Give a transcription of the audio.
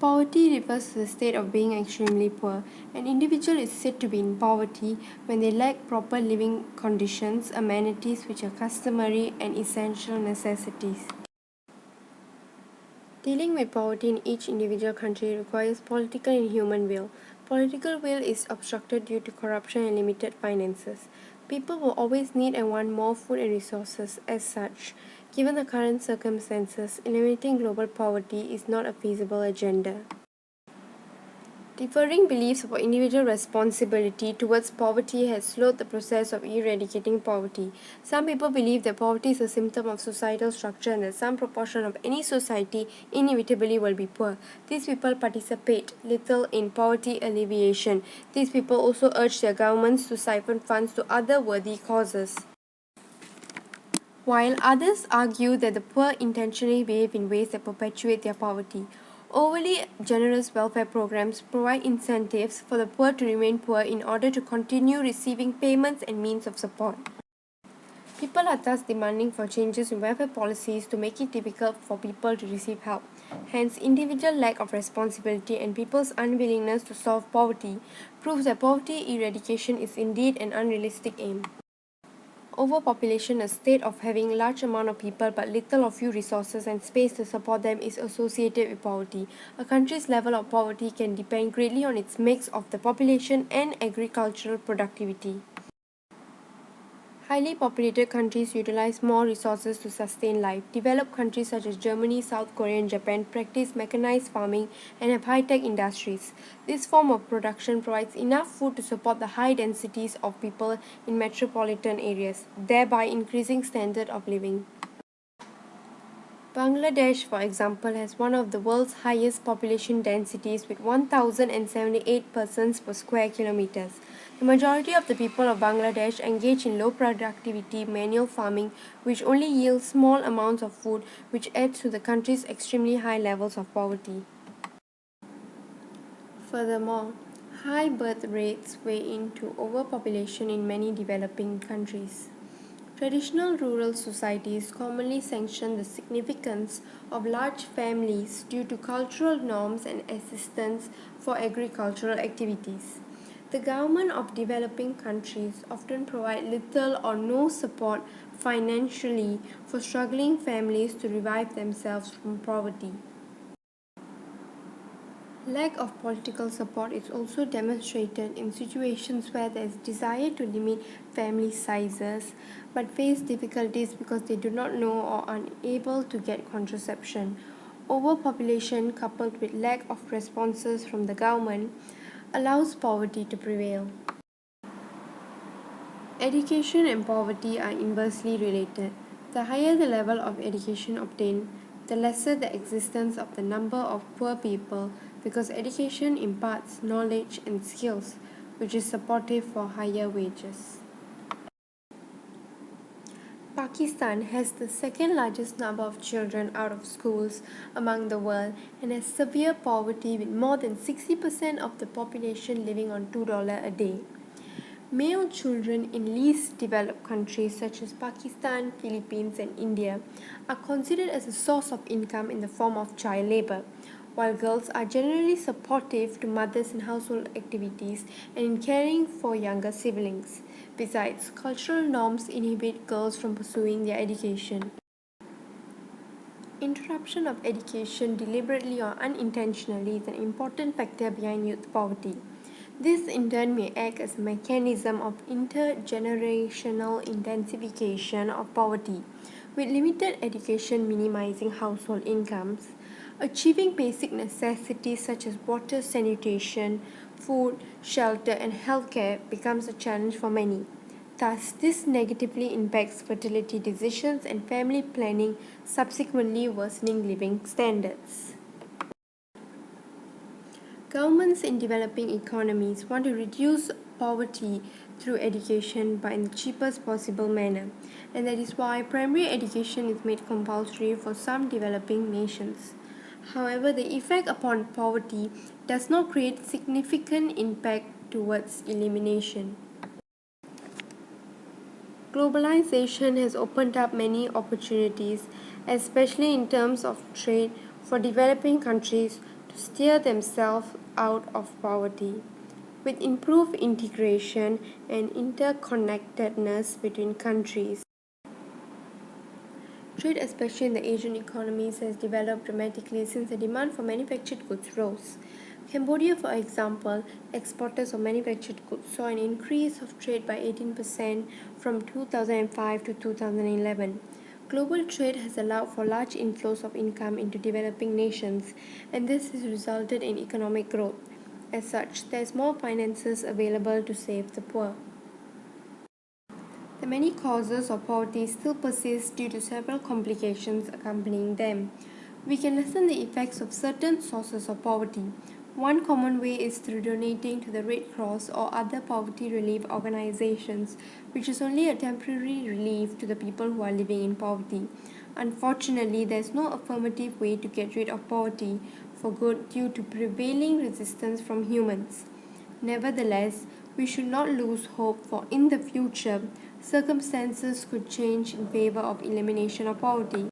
Poverty refers to the state of being extremely poor. An individual is said to be in poverty when they lack proper living conditions, amenities which are customary, and essential necessities. Dealing with poverty in each individual country requires political and human will. Political will is obstructed due to corruption and limited finances. People will always need and want more food and resources. As such, given the current circumstances, eliminating global poverty is not a feasible agenda. Differing beliefs about individual responsibility towards poverty has slowed the process of eradicating poverty. Some people believe that poverty is a symptom of societal structure and that some proportion of any society inevitably will be poor. These people participate little in poverty alleviation. These people also urge their governments to siphon funds to other worthy causes. While others argue that the poor intentionally behave in ways that perpetuate their poverty. Overly generous welfare programs provide incentives for the poor to remain poor in order to continue receiving payments and means of support. People are thus demanding for changes in welfare policies to make it difficult for people to receive help. Hence, individual lack of responsibility and people's unwillingness to solve poverty proves that poverty eradication is indeed an unrealistic aim. Overpopulation, a state of having large amount of people but little or few resources and space to support them, is associated with poverty. A country's level of poverty can depend greatly on its mix of the population and agricultural productivity. Highly populated countries utilize more resources to sustain life. Developed countries such as Germany, South Korea, and Japan practice mechanized farming and have high-tech industries. This form of production provides enough food to support the high densities of people in metropolitan areas, thereby increasing standard of living. Bangladesh, for example, has one of the world's highest population densities with 1,078 persons per square kilometers. The majority of the people of Bangladesh engage in low productivity manual farming, which only yields small amounts of food, which adds to the country's extremely high levels of poverty. Furthermore, high birth rates weigh into overpopulation in many developing countries. Traditional rural societies commonly sanction the significance of large families due to cultural norms and assistance for agricultural activities. The government of developing countries often provide little or no support financially for struggling families to revive themselves from poverty. Lack of political support is also demonstrated in situations where there is desire to limit family sizes but face difficulties because they do not know or are unable to get contraception. Overpopulation coupled with lack of responses from the government allows poverty to prevail. Education and poverty are inversely related. The higher the level of education obtained, the lesser the existence of the number of poor people because education imparts knowledge and skills, which is supportive for higher wages. Pakistan has the second largest number of children out of schools among the world and has severe poverty with more than 60% of the population living on $2 a day. Male children in least developed countries such as Pakistan, Philippines, and India are considered as a source of income in the form of child labor, while girls are generally supportive to mothers in household activities and in caring for younger siblings. Besides, cultural norms inhibit girls from pursuing their education. Interruption of education deliberately or unintentionally is an important factor behind youth poverty. This in turn may act as a mechanism of intergenerational intensification of poverty, with limited education minimizing household incomes. Achieving basic necessities such as water, sanitation, food, shelter, and healthcare becomes a challenge for many. Thus, this negatively impacts fertility decisions and family planning, subsequently worsening living standards. Governments in developing economies want to reduce poverty through education but in the cheapest possible manner, and that is why primary education is made compulsory for some developing nations. However, the effect upon poverty does not create significant impact towards elimination. Globalization has opened up many opportunities, especially in terms of trade, for developing countries to steer themselves out of poverty. With improved integration and interconnectedness between countries, trade, especially in the Asian economies, has developed dramatically since the demand for manufactured goods rose. Cambodia, for example, exporters of manufactured goods saw an increase of trade by 18% from 2005 to 2011. Global trade has allowed for large inflows of income into developing nations, and this has resulted in economic growth. As such, there is more finances available to save the poor. The many causes of poverty still persist due to several complications accompanying them. We can lessen the effects of certain sources of poverty. One common way is through donating to the Red Cross or other poverty relief organizations, which is only a temporary relief to the people who are living in poverty. Unfortunately, there is no affirmative way to get rid of poverty for good due to prevailing resistance from humans. Nevertheless, we should not lose hope, for in the future, circumstances could change in favor of elimination of poverty.